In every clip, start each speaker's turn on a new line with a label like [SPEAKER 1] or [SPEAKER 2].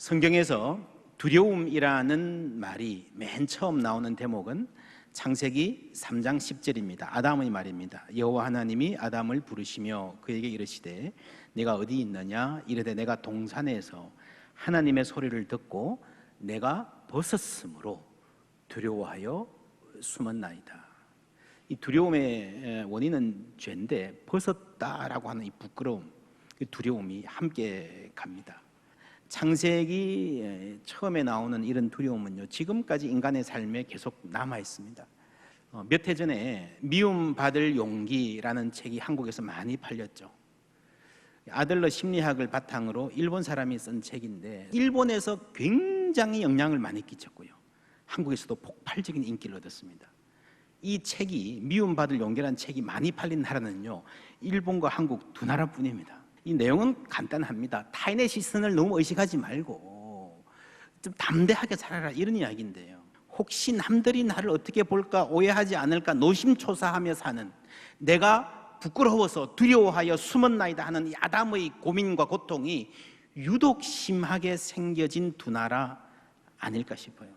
[SPEAKER 1] 성경에서 두려움이라는 말이 맨 처음 나오는 대목은 창세기 3장 10절입니다. 아담의 말입니다. 여호와 하나님이 아담을 부르시며 그에게 이르시되 내가 어디 있느냐 이르되 내가 동산에서 하나님의 소리를 듣고 내가 벗었으므로 두려워하여 숨었나이다. 이 두려움의 원인은 죄인데 벗었다라고 하는 이 부끄러움, 그 두려움이 함께 갑니다. 창세기 처음에 나오는 이런 두려움은요, 지금까지 인간의 삶에 계속 남아 있습니다. 몇 해 전에 미움받을 용기라는 책이 한국에서 많이 팔렸죠. 아들러 심리학을 바탕으로 일본 사람이 쓴 책인데 일본에서 굉장히 영향을 많이 끼쳤고요, 한국에서도 폭발적인 인기를 얻었습니다. 이 책이 미움받을 용기라는 책이 많이 팔린 나라는요, 일본과 한국 두 나라뿐입니다. 이 내용은 간단합니다. 타인의 시선을 너무 의식하지 말고 좀 담대하게 살아라, 이런 이야기인데요, 혹시 남들이 나를 어떻게 볼까, 오해하지 않을까 노심초사하며 사는, 내가 부끄러워서 두려워하여 숨었나이다 하는 이 아담의 고민과 고통이 유독 심하게 생겨진 두 나라 아닐까 싶어요.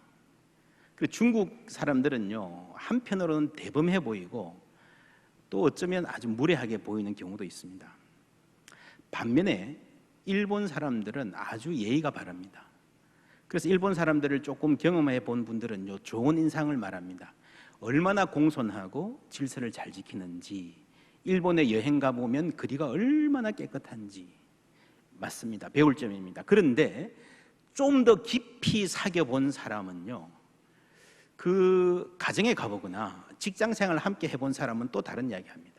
[SPEAKER 1] 그 중국 사람들은요, 한편으로는 대범해 보이고 또 어쩌면 아주 무례하게 보이는 경우도 있습니다. 반면에 일본 사람들은 아주 예의가 바랍니다. 그래서 일본 사람들을 조금 경험해 본 분들은요, 좋은 인상을 말합니다. 얼마나 공손하고 질서를 잘 지키는지, 일본에 여행 가보면 거리가 얼마나 깨끗한지. 맞습니다. 배울 점입니다. 그런데 좀 더 깊이 사귀어본 사람은요, 그 가정에 가보거나 직장생활을 함께 해본 사람은 또 다른 이야기합니다.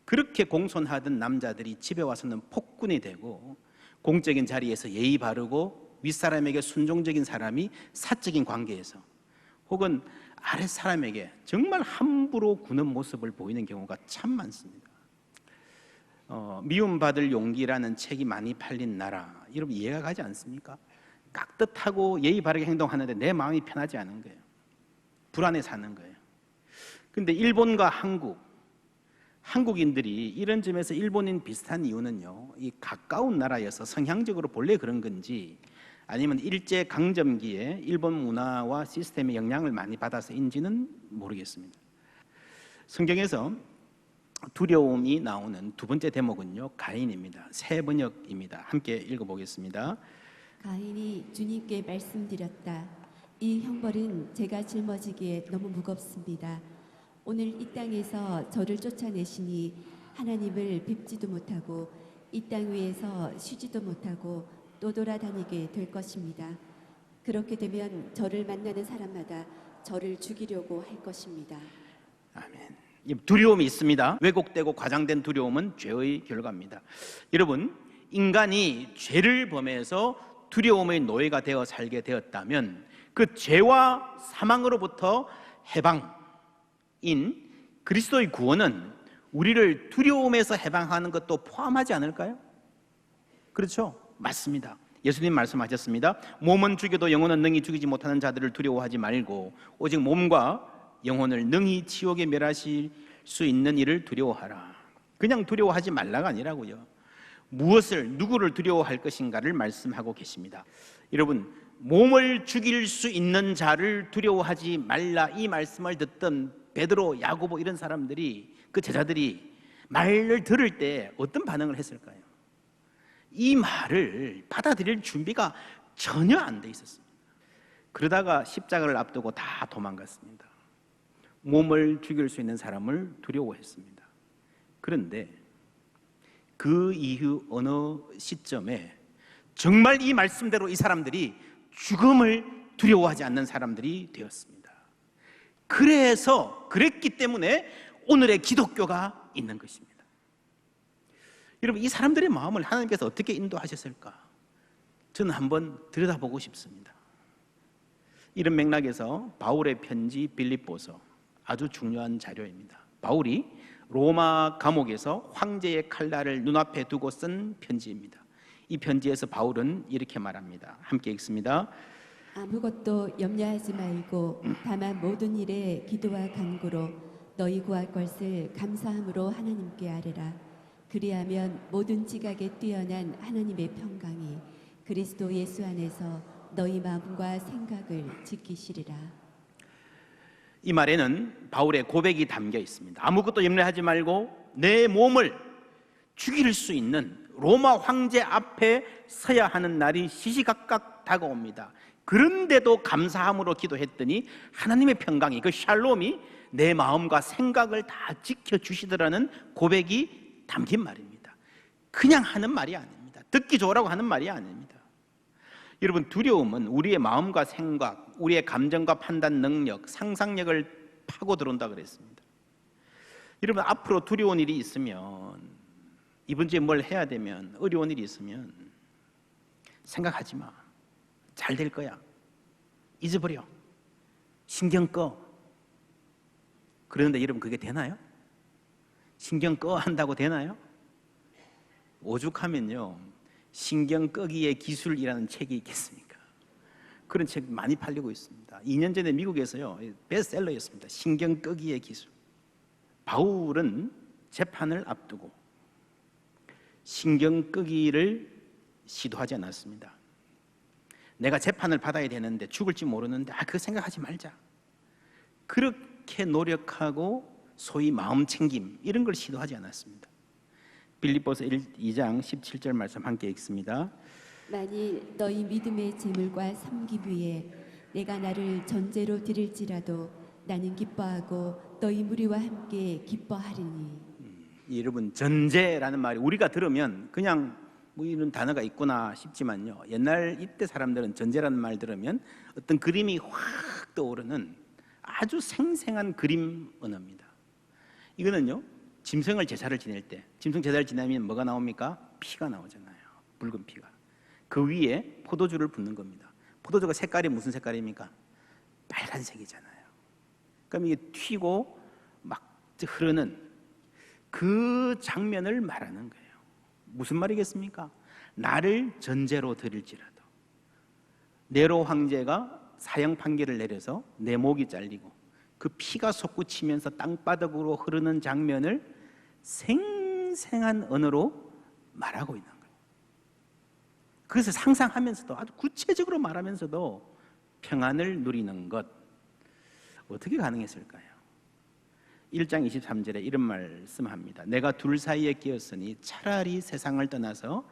[SPEAKER 1] 그렇게 공손하던 남자들이 집에 와서는 폭군이 되고, 공적인 자리에서 예의 바르고 윗사람에게 순종적인 사람이 사적인 관계에서 혹은 아랫사람에게 정말 함부로 구는 모습을 보이는 경우가 참 많습니다. 미움받을 용기라는 책이 많이 팔린 나라, 여러분 이해가 가지 않습니까? 깍듯하고 예의 바르게 행동하는데 내 마음이 편하지 않은 거예요. 불안해 사는 거예요. 그런데 일본과 한국인들이 이런 점에서 일본인 비슷한 이유는요, 이 가까운 나라여서 성향적으로 본래 그런 건지, 아니면 일제 강점기에 일본 문화와 시스템의 영향을 많이 받아서인지는 모르겠습니다. 성경에서 두려움이 나오는 두 번째 대목은요, 가인입니다. 새 번역입니다. 함께 읽어보겠습니다.
[SPEAKER 2] 가인이 주님께 말씀드렸다. 이 형벌은 제가 짊어지기에 너무 무겁습니다. 오늘 이 땅에서 저를 쫓아내시니 하나님을 뵙지도 못하고 이 땅 위에서 쉬지도 못하고 또 돌아다니게 될 것입니다. 그렇게 되면 저를 만나는 사람마다 저를 죽이려고 할 것입니다.
[SPEAKER 1] 아멘. 두려움이 있습니다. 왜곡되고 과장된 두려움은 죄의 결과입니다. 여러분, 인간이 죄를 범해서 두려움의 노예가 되어 살게 되었다면 그 죄와 사망으로부터 해방인 그리스도의 구원은 우리를 두려움에서 해방하는 것도 포함하지 않을까요? 그렇죠? 맞습니다. 예수님 말씀하셨습니다. 몸은 죽여도 영혼은 능히 죽이지 못하는 자들을 두려워하지 말고 오직 몸과 영혼을 능히 지옥에 멸하실 수 있는 이를 두려워하라. 그냥 두려워하지 말라가 아니라고요, 무엇을, 누구를 두려워할 것인가를 말씀하고 계십니다. 여러분, 몸을 죽일 수 있는 자를 두려워하지 말라, 이 말씀을 듣던 베드로, 야고보 이런 사람들이, 그 제자들이 말을 들을 때 어떤 반응을 했을까요? 이 말을 받아들일 준비가 전혀 안 돼 있었습니다. 그러다가 십자가를 앞두고 다 도망갔습니다. 몸을 죽일 수 있는 사람을 두려워했습니다. 그런데 그 이후 어느 시점에 정말 이 말씀대로 이 사람들이 죽음을 두려워하지 않는 사람들이 되었습니다. 그랬기 때문에 오늘의 기독교가 있는 것입니다. 여러분, 이 사람들의 마음을 하나님께서 어떻게 인도하셨을까? 저는 한번 들여다보고 싶습니다. 이런 맥락에서 바울의 편지 빌립보서, 아주 중요한 자료입니다. 바울이 로마 감옥에서 황제의 칼날을 눈앞에 두고 쓴 편지입니다. 이 편지에서 바울은 이렇게 말합니다. 함께 읽습니다.
[SPEAKER 2] 아무것도 염려하지 말고 다만 모든 일에 기도와 간구로 너희 구할 것을 감사함으로 하나님께 아뢰라. 그리하면 모든 지각에 뛰어난 하나님의 평강이 그리스도 예수 안에서 너희 마음과 생각을 지키시리라.
[SPEAKER 1] 이 말에는 바울의 고백이 담겨 있습니다. 아무것도 염려하지 말고 내 몸을 죽일 수 있는 로마 황제 앞에 서야 하는 날이 시시각각 다가옵니다. 그런데도 감사함으로 기도했더니 하나님의 평강이, 그 샬롬이 내 마음과 생각을 다 지켜주시더라는 고백이 담긴 말입니다. 그냥 하는 말이 아닙니다. 듣기 좋으라고 하는 말이 아닙니다. 여러분, 두려움은 우리의 마음과 생각, 우리의 감정과 판단 능력, 상상력을 파고 들어온다 그랬습니다. 여러분, 앞으로 두려운 일이 있으면, 이번 주에 뭘 해야 되면, 어려운 일이 있으면 생각하지 마. 잘 될 거야. 잊어버려. 신경 꺼. 그런데 여러분, 그게 되나요? 신경 꺼 한다고 되나요? 오죽하면요, 신경 끄기의 기술이라는 책이 있겠습니까? 그런 책 많이 팔리고 있습니다. 2년 전에 미국에서요, 베스트셀러였습니다. 신경 끄기의 기술. 바울은 재판을 앞두고 신경 끄기를 시도하지 않았습니다. 내가 재판을 받아야 되는데 죽을지 모르는데 그거 생각하지 말자. 그렇게 노력하고 소위 마음 챙김, 이런 걸 시도하지 않았습니다. 빌립보서 2장 17절 말씀 함께 읽습니다.
[SPEAKER 2] 만일 너희 믿음의 재물과 섬김 위에 내가 나를 전제로 드릴지라도 나는 기뻐하고 너희 무리와 함께 기뻐하리니.
[SPEAKER 1] 여러분, 전제라는 말이 우리가 들으면 그냥 뭐 이런 단어가 있구나 싶지만요, 옛날 이때 사람들은 전제라는 말 들으면 어떤 그림이 확 떠오르는 아주 생생한 그림 언어입니다. 이거는요, 짐승을 제사를 지낼 때, 짐승 제사를 지내면 뭐가 나옵니까? 피가 나오잖아요. 붉은 피가. 그 위에 포도주를 붓는 겁니다. 포도주가 색깔이 무슨 색깔입니까? 빨간색이잖아요. 그럼 이게 튀고 막 흐르는 그 장면을 말하는 거예요. 무슨 말이겠습니까? 나를 전제로 드릴지라도. 네로 황제가 사형 판결을 내려서 내 목이 잘리고 그 피가 솟구치면서 땅바닥으로 흐르는 장면을 생생한 언어로 말하고 있는 거예요. 그래서 상상하면서도, 아주 구체적으로 말하면서도 평안을 누리는 것, 어떻게 가능했을까요? 1장 23절에 이런 말씀합니다. 내가 둘 사이에 끼었으니 차라리 세상을 떠나서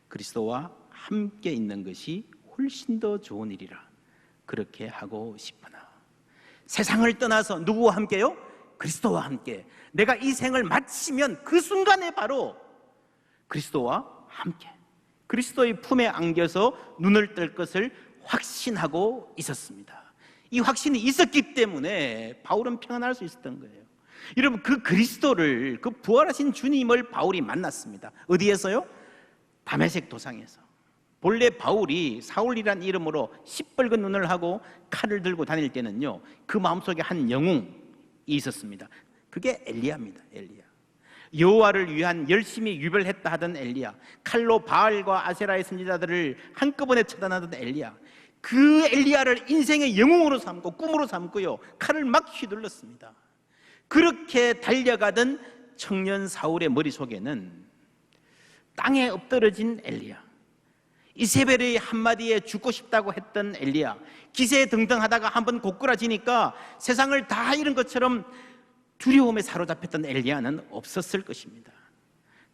[SPEAKER 1] 그리스도와 함께 있는 것이 훨씬 더 좋은 일이라 그렇게 하고 싶으나. 세상을 떠나서 누구와 함께요? 그리스도와 함께. 내가 이 생을 마치면 그 순간에 바로 그리스도와 함께, 그리스도의 품에 안겨서 눈을 뜰 것을 확신하고 있었습니다. 이 확신이 있었기 때문에 바울은 평안할 수 있었던 거예요. 여러분, 그 그리스도를, 그 부활하신 주님을 바울이 만났습니다. 어디에서요? 다메섹 도상에서. 본래 바울이 사울이란 이름으로 시뻘건 눈을 하고 칼을 들고 다닐 때는요, 그 마음속에 한 영웅이 있었습니다. 그게 엘리야입니다. 엘리야. 여호와를 위한 열심히 유별했다 하던 엘리야, 칼로 바알과 아세라의 선지자들을 한꺼번에 처단하던 엘리야, 그 엘리야를 인생의 영웅으로 삼고 꿈으로 삼고요, 칼을 막 휘둘렀습니다. 그렇게 달려가던 청년 사울의 머릿속에는 땅에 엎드러진 엘리야, 이세벨의 한마디에 죽고 싶다고 했던 엘리야, 기세등등하다가 한번 고꾸라지니까 세상을 다 잃은 것처럼 두려움에 사로잡혔던 엘리야는 없었을 것입니다.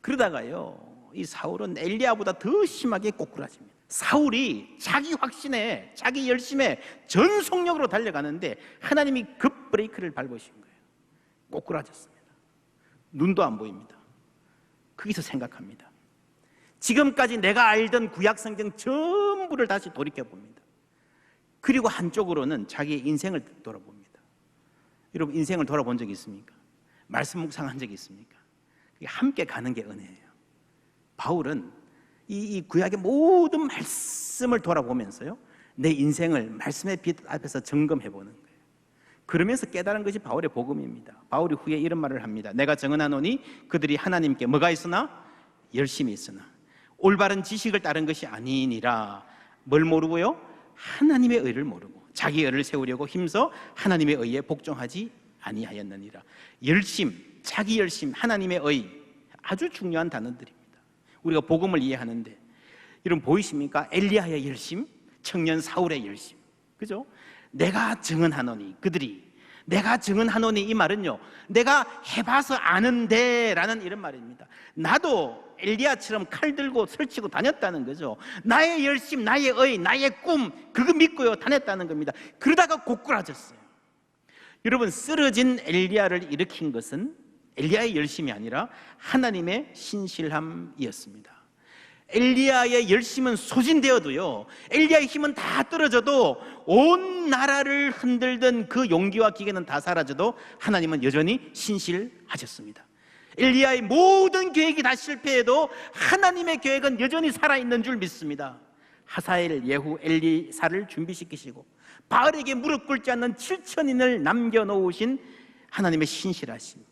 [SPEAKER 1] 그러다가요, 이 사울은 엘리야보다 더 심하게 꼬꾸라집니다. 사울이 자기 확신에, 자기 열심에 전속력으로 달려가는데 하나님이 급 브레이크를 밟으신 거예요. 꼬꾸라졌습니다. 눈도 안 보입니다. 거기서 생각합니다. 지금까지 내가 알던 구약성경 전부를 다시 돌이켜봅니다. 그리고 한쪽으로는 자기의 인생을 돌아봅니다. 여러분, 인생을 돌아본 적이 있습니까? 말씀 묵상한 적이 있습니까? 함께 가는 게 은혜예요. 바울은 이 구약의 모든 말씀을 돌아보면서요, 내 인생을 말씀의 빛 앞에서 점검해보는 거예요. 그러면서 깨달은 것이 바울의 복음입니다. 바울이 후에 이런 말을 합니다. 내가 정언하노니 그들이 하나님께 뭐가 있으나? 열심히 있으나 올바른 지식을 따른 것이 아니니라. 뭘 모르고요? 하나님의 의를 모르고 자기 의를 세우려고 힘써 하나님의 의에 복종하지 아니하였느니라. 열심, 자기 열심, 하나님의 의, 아주 중요한 단어들입니다. 우리가 복음을 이해하는데 여러분 보이십니까? 엘리야의 열심, 청년 사울의 열심, 그죠? 내가 증언하노니, 그들이 내가 증언하노니, 이 말은요, 내가 해봐서 아는데 라는 이런 말입니다. 나도 엘리야처럼 칼 들고 설치고 다녔다는 거죠. 나의 열심, 나의 의, 나의 꿈, 그거 믿고요 다녔다는 겁니다. 그러다가 고꾸라졌어요. 여러분, 쓰러진 엘리야를 일으킨 것은 엘리야의 열심이 아니라 하나님의 신실함이었습니다. 엘리야의 열심은 소진되어도요, 엘리야의 힘은 다 떨어져도, 온 나라를 흔들던 그 용기와 기계는 다 사라져도 하나님은 여전히 신실하셨습니다. 엘리야의 모든 계획이 다 실패해도 하나님의 계획은 여전히 살아있는 줄 믿습니다. 하사엘, 예후, 엘리사를 준비시키시고 바알에게 무릎 꿇지 않는 7천인을 남겨놓으신 하나님의 신실하심.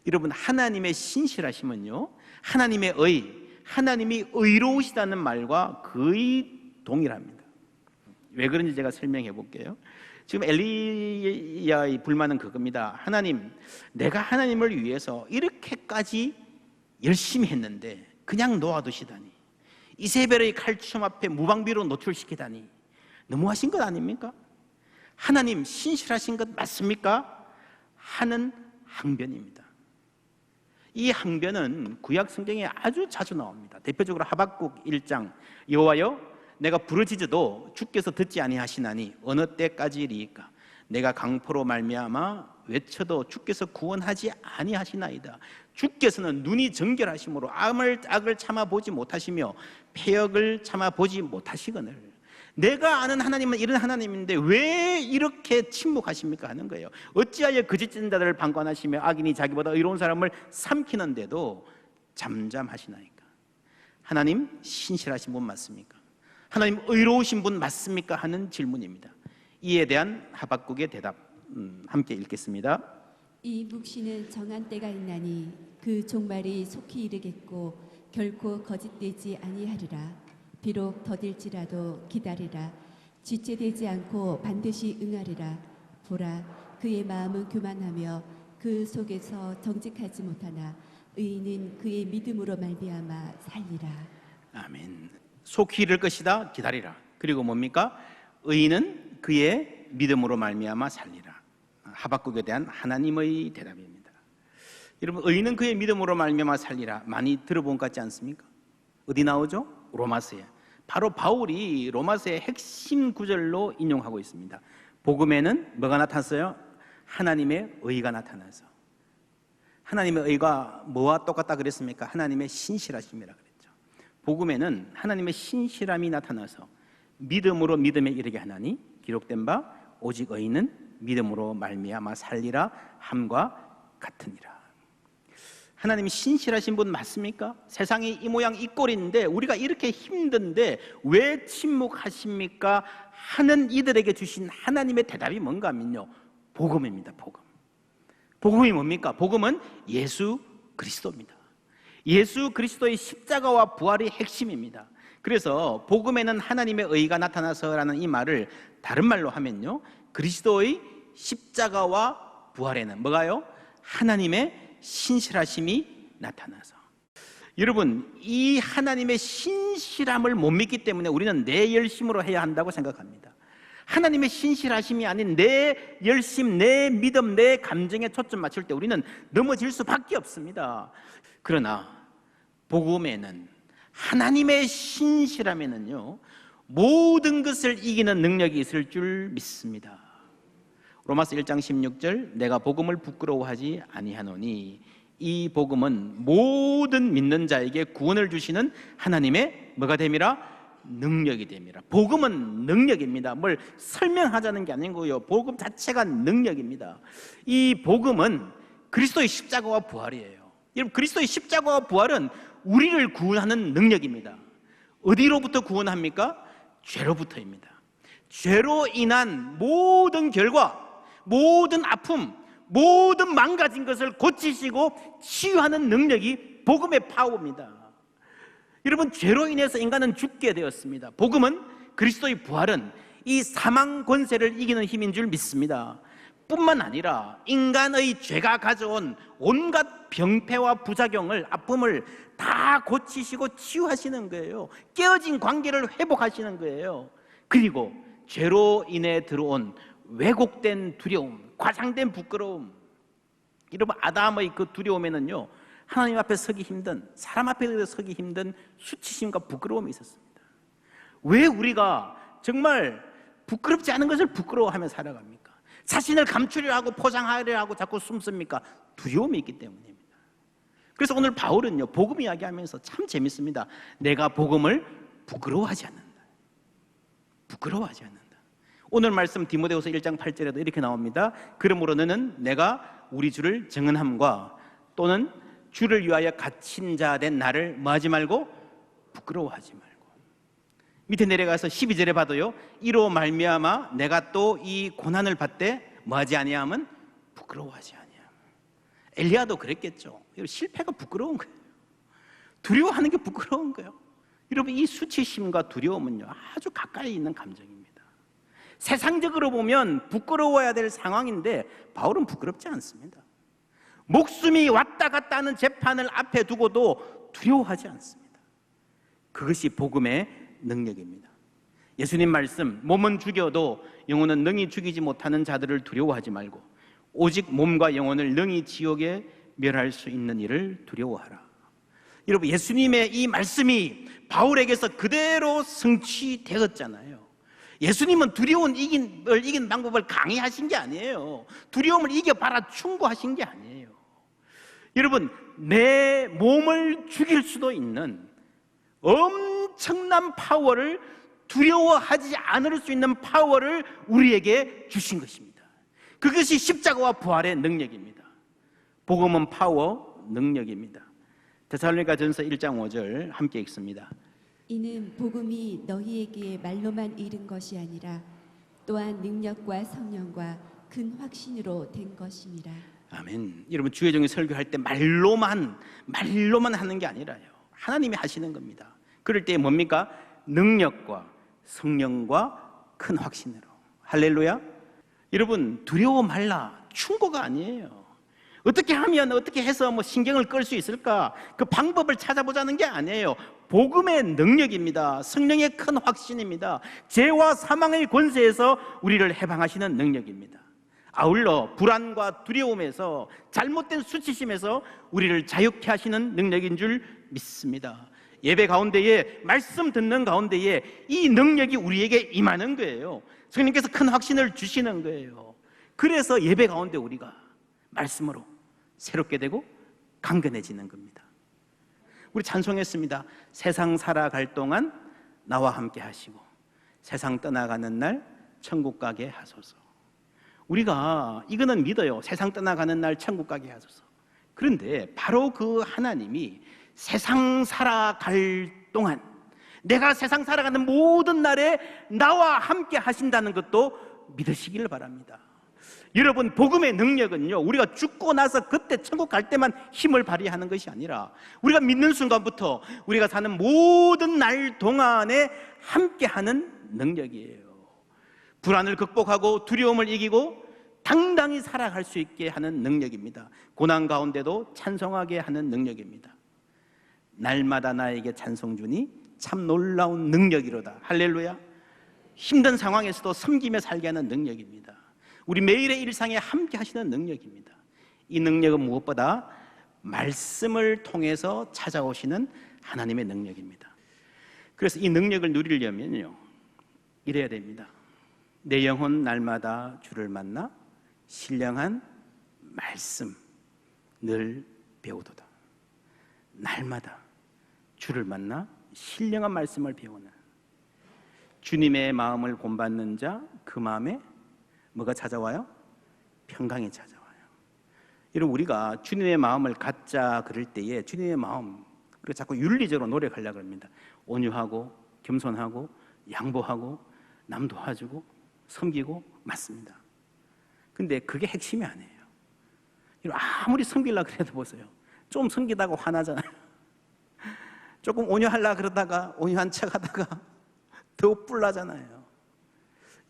[SPEAKER 1] 여러분, 하나님의 신실하심은요, 하나님의 의, 하나님이 의로우시다는 말과 거의 동일합니다. 왜 그런지 제가 설명해 볼게요. 지금 엘리야의 불만은 그겁니다. 하나님, 내가 하나님을 위해서 이렇게까지 열심히 했는데 그냥 놓아두시다니, 이세벨의 칼춤 앞에 무방비로 노출시키다니 너무하신 것 아닙니까? 하나님 신실하신 것 맞습니까? 하는 항변입니다. 이 항변은 구약 성경에 아주 자주 나옵니다. 대표적으로 하박국 1장, 여호와여 내가 부르짖어도 주께서 듣지 아니하시나니 어느 때까지리이까? 내가 강포로 말미암아 외쳐도 주께서 구원하지 아니하시나이다. 주께서는 눈이 정결하심으로 악을 참아보지 못하시며 패역을 참아보지 못하시거늘. 내가 아는 하나님은 이런 하나님인데 왜 이렇게 침묵하십니까? 하는 거예요. 어찌하여 거짓된 자들을 방관하시며 악인이 자기보다 의로운 사람을 삼키는데도 잠잠하시나이까? 하나님 신실하신 분 맞습니까? 하나님 의로우신 분 맞습니까? 하는 질문입니다. 이에 대한 하박국의 대답 함께 읽겠습니다.
[SPEAKER 2] 이 묵시는 정한 때가 있나니 그 종말이 속히 이르겠고 결코 거짓되지 아니하리라. 비록 더딜지라도 기다리라. 지체되지 않고 반드시 응하리라. 보라, 그의 마음은 교만하며 그 속에서 정직하지 못하나 의인은 그의 믿음으로 말미암아 살리라.
[SPEAKER 1] 아멘. 속히 이를 것이다. 기다리라. 그리고 뭡니까? 의인은 그의 믿음으로 말미암아 살리라. 하박국에 대한 하나님의 대답입니다. 여러분, 의인은 그의 믿음으로 말미암아 살리라, 많이 들어본 것 같지 않습니까? 어디 나오죠? 로마서에. 바로 바울이 로마서의 핵심 구절로 인용하고 있습니다. 복음에는 뭐가 나타났어요? 하나님의 의가 나타나서. 하나님의 의가 뭐와 똑같다 그랬습니까? 하나님의 신실하심이라 그랬죠. 복음에는 하나님의 신실함이 나타나서 믿음으로 믿음에 이르게 하나니 기록된 바 오직 의인은 믿음으로 말미암아 살리라 함과 같으니라. 하나님이 신실하신 분 맞습니까? 세상이 이 모양 이 꼴인데 우리가 이렇게 힘든데 왜 침묵하십니까? 하는 이들에게 주신 하나님의 대답이 뭔가 하면요, 복음입니다. 복음. 복음이 뭡니까? 복음은 예수 그리스도입니다. 예수 그리스도의 십자가와 부활이 핵심입니다. 그래서 복음에는 하나님의 의가 나타나서라는 이 말을 다른 말로 하면요, 그리스도의 십자가와 부활에는 뭐가요? 하나님의 신실하심이 나타나서. 여러분, 이 하나님의 신실함을 못 믿기 때문에 우리는 내 열심으로 해야 한다고 생각합니다. 하나님의 신실하심이 아닌 내 열심, 내 믿음, 내 감정에 초점 맞출 때 우리는 넘어질 수밖에 없습니다. 그러나 복음에는, 하나님의 신실함에는요, 모든 것을 이기는 능력이 있을 줄 믿습니다. 로마서 1장 16절, 내가 복음을 부끄러워하지 아니하노니 이 복음은 모든 믿는 자에게 구원을 주시는 하나님의 뭐가 됨이라? 능력이 됨이라. 복음은 능력입니다. 뭘 설명하자는 게 아니고요, 복음 자체가 능력입니다. 이 복음은 그리스도의 십자가와 부활이에요. 여러분, 그리스도의 십자가와 부활은 우리를 구원하는 능력입니다. 어디로부터 구원합니까? 죄로부터입니다. 죄로 인한 모든 결과, 모든 아픔, 모든 망가진 것을 고치시고 치유하는 능력이 복음의 파워입니다. 여러분, 죄로 인해서 인간은 죽게 되었습니다. 복음은, 그리스도의 부활은 이 사망 권세를 이기는 힘인 줄 믿습니다. 뿐만 아니라 인간의 죄가 가져온 온갖 병폐와 부작용을, 아픔을 다 고치시고 치유하시는 거예요. 깨어진 관계를 회복하시는 거예요. 그리고 죄로 인해 들어온 왜곡된 두려움, 과장된 부끄러움, 여러분 아담의 그 두려움에는요, 하나님 앞에 서기 힘든, 사람 앞에 서기 힘든 수치심과 부끄러움이 있었습니다. 왜 우리가 정말 부끄럽지 않은 것을 부끄러워하며 살아갑니까? 자신을 감추려 하고 포장하려 하고 자꾸 숨습니까? 두려움이 있기 때문입니다. 그래서 오늘 바울은요, 복음 이야기하면서 참 재밌습니다. 내가 복음을 부끄러워하지 않는다. 부끄러워하지 않는다. 오늘 말씀 디모데후서 1장 8절에도 이렇게 나옵니다. 그러므로 너는 내가 우리 주를 증언함과 또는 주를 위하여 갇힌 자 된 나를 뭐하지 말고 부끄러워하지 말고. 밑에 내려가서 12절에 봐도요, 이로 말미암아 내가 또 이 고난을 받되 뭐하지 아니함은 부끄러워하지 아니함. 엘리야도 그랬겠죠. 실패가 부끄러운 거예요. 두려워하는 게 부끄러운 거예요. 여러분, 이 수치심과 두려움은요, 아주 가까이 있는 감정입니다. 세상적으로 보면 부끄러워야 될 상황인데 바울은 부끄럽지 않습니다. 목숨이 왔다 갔다 하는 재판을 앞에 두고도 두려워하지 않습니다. 그것이 복음의 능력입니다. 예수님 말씀, 몸은 죽여도 영혼은 능히 죽이지 못하는 자들을 두려워하지 말고 오직 몸과 영혼을 능히 지옥에 멸할 수 있는 일을 두려워하라. 여러분, 예수님의 이 말씀이 바울에게서 그대로 성취되었잖아요. 예수님은 두려움을 이긴 방법을 강의하신 게 아니에요. 두려움을 이겨봐라 충고하신 게 아니에요. 여러분, 내 몸을 죽일 수도 있는 엄청난 파워를, 두려워하지 않을 수 있는 파워를 우리에게 주신 것입니다. 그것이 십자가와 부활의 능력입니다. 복음은 파워, 능력입니다. 데살로니가전서 1장 5절 함께 읽습니다.
[SPEAKER 2] 이는 복음이 너희에게 말로만 이른 것이 아니라 또한 능력과 성령과 큰 확신으로 된 것임이라.
[SPEAKER 1] 아멘. 여러분, 주의 종이 설교할 때 말로만 하는 게 아니라요, 하나님이 하시는 겁니다. 그럴 때 뭡니까? 능력과 성령과 큰 확신으로. 할렐루야. 여러분, 두려워 말라 충고가 아니에요. 어떻게 하면, 어떻게 해서 신경을 끌 수 있을까, 그 방법을 찾아보자는 게 아니에요. 복음의 능력입니다. 성령의 큰 확신입니다. 죄와 사망의 권세에서 우리를 해방하시는 능력입니다. 아울러 불안과 두려움에서, 잘못된 수치심에서 우리를 자유케 하시는 능력인 줄 믿습니다. 예배 가운데에, 말씀 듣는 가운데에 이 능력이 우리에게 임하는 거예요. 성령께서 큰 확신을 주시는 거예요. 그래서 예배 가운데 우리가 말씀으로 새롭게 되고 강건해지는 겁니다. 우리 찬송했습니다. 세상 살아갈 동안 나와 함께 하시고 세상 떠나가는 날 천국 가게 하소서. 우리가 이거는 믿어요. 세상 떠나가는 날 천국 가게 하소서. 그런데 바로 그 하나님이 세상 살아갈 동안, 내가 세상 살아가는 모든 날에 나와 함께 하신다는 것도 믿으시길 바랍니다. 여러분, 복음의 능력은요, 우리가 죽고 나서 그때 천국 갈 때만 힘을 발휘하는 것이 아니라 우리가 믿는 순간부터 우리가 사는 모든 날 동안에 함께하는 능력이에요. 불안을 극복하고 두려움을 이기고 당당히 살아갈 수 있게 하는 능력입니다. 고난 가운데도 찬송하게 하는 능력입니다. 날마다 나에게 찬송 주니 참 놀라운 능력이로다. 할렐루야. 힘든 상황에서도 섬기며 살게 하는 능력입니다. 우리 매일의 일상에 함께 하시는 능력입니다. 이 능력은 무엇보다 말씀을 통해서 찾아오시는 하나님의 능력입니다. 그래서 이 능력을 누리려면요, 이래야 됩니다. 내 영혼 날마다 주를 만나 신령한 말씀 늘 배우도다. 날마다 주를 만나 신령한 말씀을 배우는, 주님의 마음을 본받는 자, 그 마음에 뭐가 찾아와요? 평강이 찾아와요. 여러분, 우리가 주님의 마음을 갖자 그럴 때에 주님의 마음, 우리가 자꾸 윤리적으로 노력하려고 합니다. 온유하고 겸손하고 양보하고 남 도와주고 섬기고, 맞습니다. 근데 그게 핵심이 아니에요. 여러분, 아무리 섬기려고 그래도 보세요. 좀 섬기다가 화나잖아요. 조금 온유하려고 그러다가 온유한 척 하다가 더 뿔나잖아요.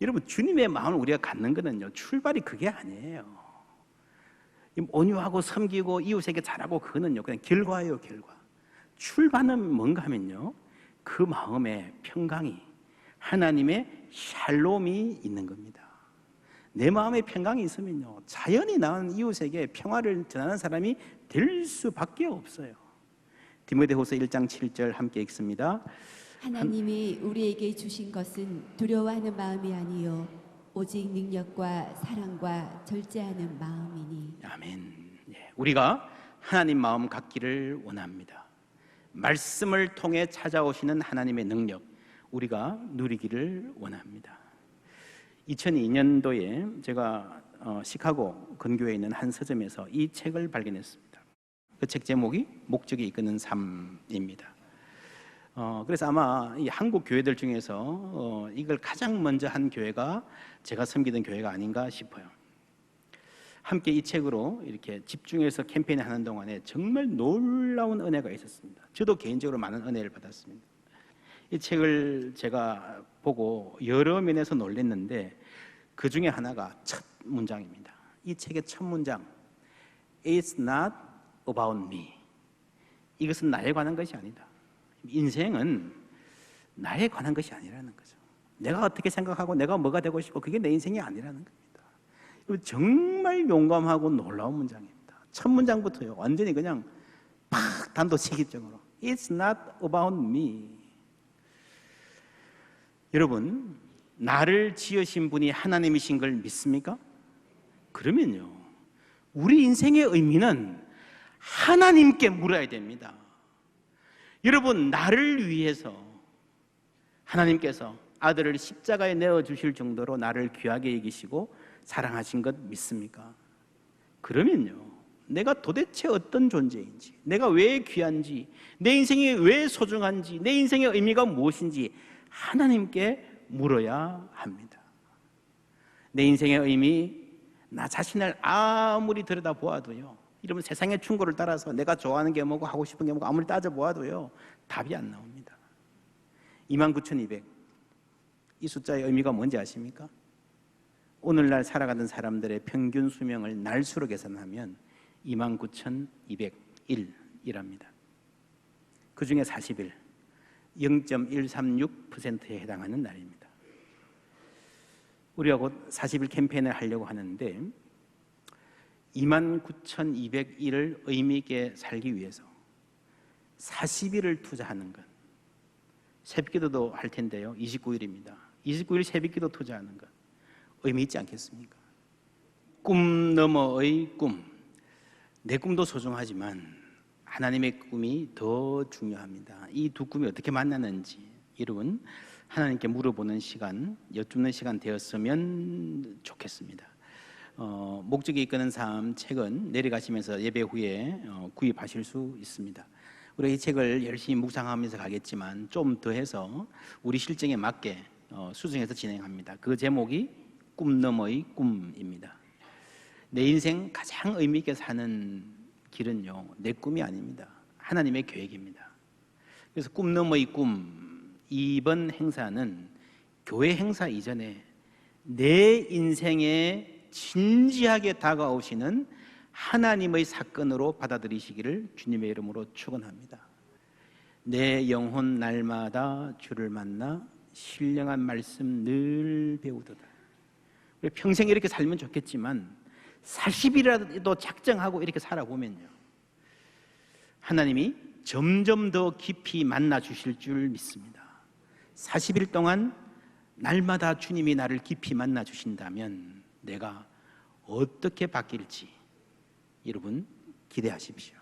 [SPEAKER 1] 여러분, 주님의 마음을 우리가 갖는 거는요, 출발이 그게 아니에요. 온유하고 섬기고 이웃에게 잘하고 그거는요 그냥 결과예요, 결과. 출발은 뭔가 하면요, 그 마음에 평강이, 하나님의 샬롬이 있는 겁니다. 내 마음에 평강이 있으면요, 자연히 나온 이웃에게 평화를 전하는 사람이 될 수밖에 없어요. 디모데후서 1장 7절 함께 읽습니다.
[SPEAKER 2] 하나님이 우리에게 주신 것은 두려워하는 마음이 아니요 오직 능력과 사랑과 절제하는 마음이니.
[SPEAKER 1] 아멘. 예, 우리가 하나님 마음 갖기를 원합니다. 말씀을 통해 찾아오시는 하나님의 능력, 우리가 누리기를 원합니다. 2002년도에 제가 시카고 근교에 있는 한 서점에서 이 책을 발견했습니다. 그 책 제목이 목적이 이끄는 삶입니다. 그래서 아마 이 한국 교회들 중에서 이걸 가장 먼저 한 교회가 제가 섬기던 교회가 아닌가 싶어요. 함께 이 책으로 이렇게 집중해서 캠페인을 하는 동안에 정말 놀라운 은혜가 있었습니다. 저도 개인적으로 많은 은혜를 받았습니다. 이 책을 제가 보고 여러 면에서 놀랐는데 그 중에 하나가 첫 문장입니다. 이 책의 첫 문장, It's not about me. 이것은 나에 관한 것이 아니다. 인생은 나에 관한 것이 아니라는 거죠. 내가 어떻게 생각하고 내가 뭐가 되고 싶고 그게 내 인생이 아니라는 겁니다. 정말 용감하고 놀라운 문장입니다. 첫 문장부터요, 완전히 그냥 팍 단도직입적으로 It's not about me. 여러분, 나를 지으신 분이 하나님이신 걸 믿습니까? 그러면요, 우리 인생의 의미는 하나님께 물어야 됩니다. 여러분, 나를 위해서 하나님께서 아들을 십자가에 내어주실 정도로 나를 귀하게 여기시고 사랑하신 것 믿습니까? 그러면요, 내가 도대체 어떤 존재인지, 내가 왜 귀한지, 내 인생이 왜 소중한지, 내 인생의 의미가 무엇인지 하나님께 물어야 합니다. 내 인생의 의미, 나 자신을 아무리 들여다보아도요, 여러분, 세상의 충고를 따라서 내가 좋아하는 게 뭐고 하고 싶은 게 뭐고 아무리 따져보아도요 답이 안 나옵니다. 29,200, 이 숫자의 의미가 뭔지 아십니까? 오늘날 살아가는 사람들의 평균 수명을 날수로 계산하면 29,201이랍니다. 그 중에 40일, 0.136%에 해당하는 날입니다. 우리가 곧 40일 캠페인을 하려고 하는데 29,201을 의미 있게 살기 위해서 40일을 투자하는 것, 새벽기도도 할 텐데요, 29일입니다. 29일 새벽기도 투자하는 것 의미 있지 않겠습니까? 꿈 너머의 꿈, 내 꿈도 소중하지만 하나님의 꿈이 더 중요합니다. 이 두 꿈이 어떻게 만나는지 여러분 하나님께 물어보는 시간, 여쭙는 시간 되었으면 좋겠습니다. 목적이 이끄는 삶 책은 내려가시면서 예배 후에 구입하실 수 있습니다. 우리 이 책을 열심히 묵상하면서 가겠지만 좀 더해서 우리 실정에 맞게 수정해서 진행합니다. 그 제목이 꿈 너머의 꿈입니다. 내 인생 가장 의미 있게 사는 길은요, 내 꿈이 아닙니다. 하나님의 계획입니다. 그래서 꿈 너머의 꿈, 이번 행사는 교회 행사 이전에 내 인생에 진지하게 다가오시는 하나님의 사건으로 받아들이시기를 주님의 이름으로 축원합니다. 내 영혼 날마다 주를 만나 신령한 말씀 늘 배우도다. 평생 이렇게 살면 좋겠지만 40일이라도 작정하고 이렇게 살아보면요, 하나님이 점점 더 깊이 만나 주실 줄 믿습니다. 40일 동안 날마다 주님이 나를 깊이 만나 주신다면 내가 어떻게 바뀔지 여러분 기대하십시오.